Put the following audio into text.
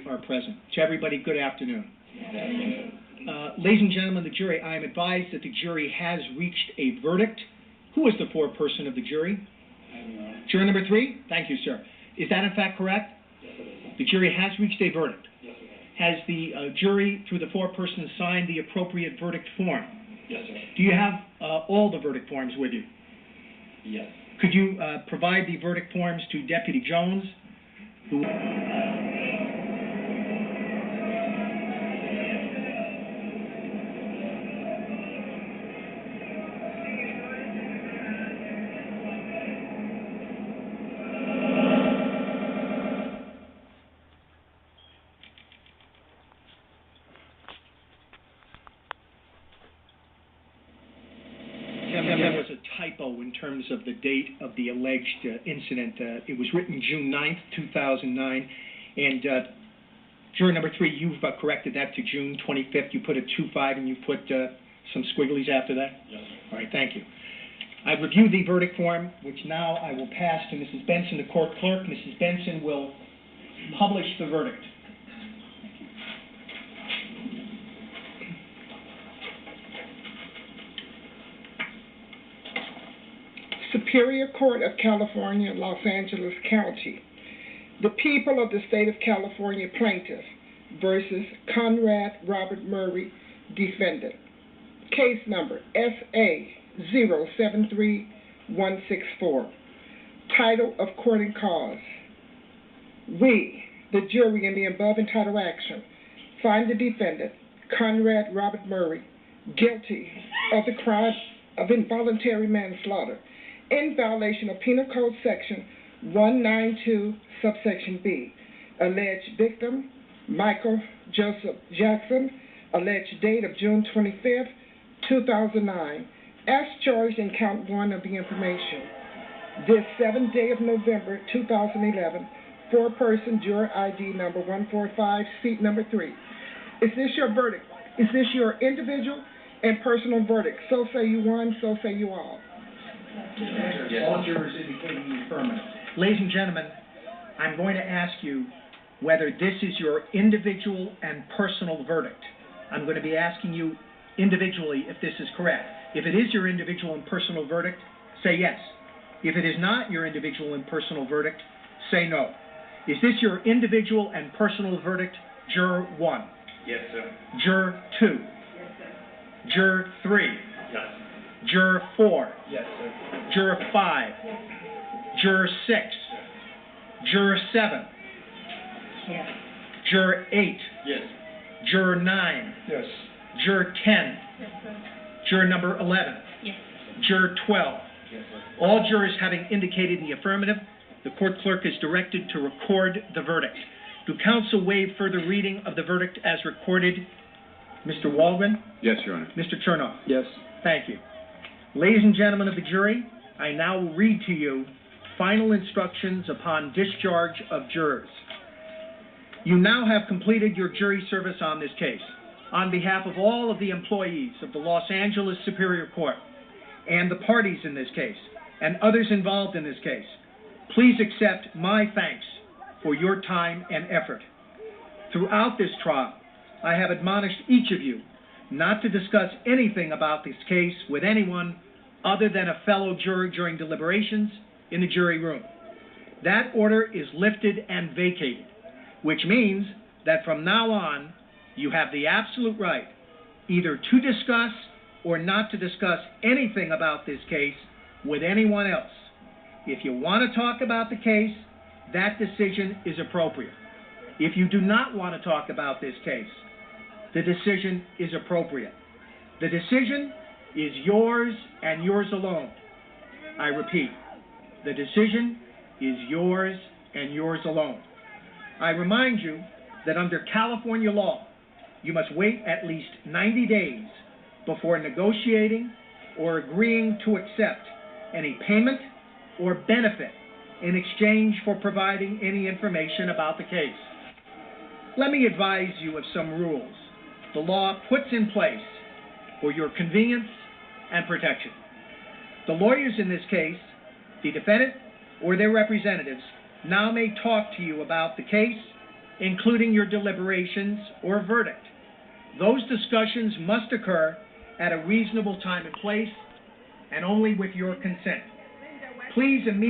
are present. To everybody, good afternoon. Ladies and gentlemen of the jury, I am advised that the jury has reached a verdict. Who is the foreperson of the jury? Juror number 3? Thank you, sir. Is that in fact correct? Yes, it is. The jury has reached a verdict. Yes, it is. Has the jury, through the foreperson, signed the appropriate verdict form? Yes, sir. Do you have all the verdict forms with you? Yes. Could you provide the verdict forms to Deputy Jones, who... There was a typo in terms of the date of the alleged incident. It was written June 9th, 2009, and juror number 3, you've corrected that to June 25th. You put a 2-5 and you put some squigglies after that? Yes, sir. All right, thank you. I've reviewed the verdict form, which now I will pass to Mrs. Benson, the court clerk. Mrs. Benson will publish the verdict. Superior Court of California, Los Angeles County. The people of the state of California plaintiff versus Conrad Robert Murray, defendant. Case number SA073164. Title of court and cause. We, the jury in the above entitled action, find the defendant, Conrad Robert Murray, guilty of the crime of involuntary manslaughter in violation of Penal Code Section 192, subsection B. Alleged victim, Michael Joseph Jackson, alleged date of June 25th, 2009, as charged in count 1 of the information. This 7th day of November, 2011, four-person juror ID number 145, seat number 3. Is this your verdict? Is this your individual and personal verdict? So say you one, so say you all. Yes. All jurors indicating the affirmative. Ladies and gentlemen, I'm going to ask you whether this is your individual and personal verdict. I'm going to be asking you individually if this is correct. If it is your individual and personal verdict, say yes. If it is not your individual and personal verdict, say no. Is this your individual and personal verdict, Juror 1? Yes, sir. Juror 2? Yes, sir. Juror 3? Yes. Juror 4? Yes, sir. Juror 5? Juror 6? Juror 7? Yes. Juror 8? Yes. Juror 9? Yes. Juror 10? Yes, sir. Juror number 11? Yes. Juror 12? Yes, sir. All jurors having indicated in the affirmative, the court clerk is directed to record the verdict. Do counsel waive further reading of the verdict as recorded? Mr. Waldron? Yes, Your Honor. Mr. Chernoff? Yes. Thank you. Ladies and gentlemen of the jury, I now will read to you final instructions upon discharge of jurors. You now have completed your jury service on this case. On behalf of all of the employees of the Los Angeles Superior Court and the parties in this case and others involved in this case, please accept my thanks for your time and effort. Throughout this trial, I have admonished each of you not to discuss anything about this case with anyone other than a fellow juror during deliberations in the jury room. That order is lifted and vacated, which means that from now on, you have the absolute right either to discuss or not to discuss anything about this case with anyone else. If you want to talk about the case, that decision is appropriate. If you do not want to talk about this case, the decision is appropriate. The decision is yours and yours alone. I repeat, the decision is yours and yours alone. I remind you that under California law, you must wait at least 90 days before negotiating or agreeing to accept any payment or benefit in exchange for providing any information about the case. Let me advise you of some rules the law puts in place for your convenience and protection. The lawyers in this case, the defendant or their representatives, now may talk to you about the case including your deliberations or verdict. Those discussions must occur at a reasonable time and place, and only with your consent. Please immediately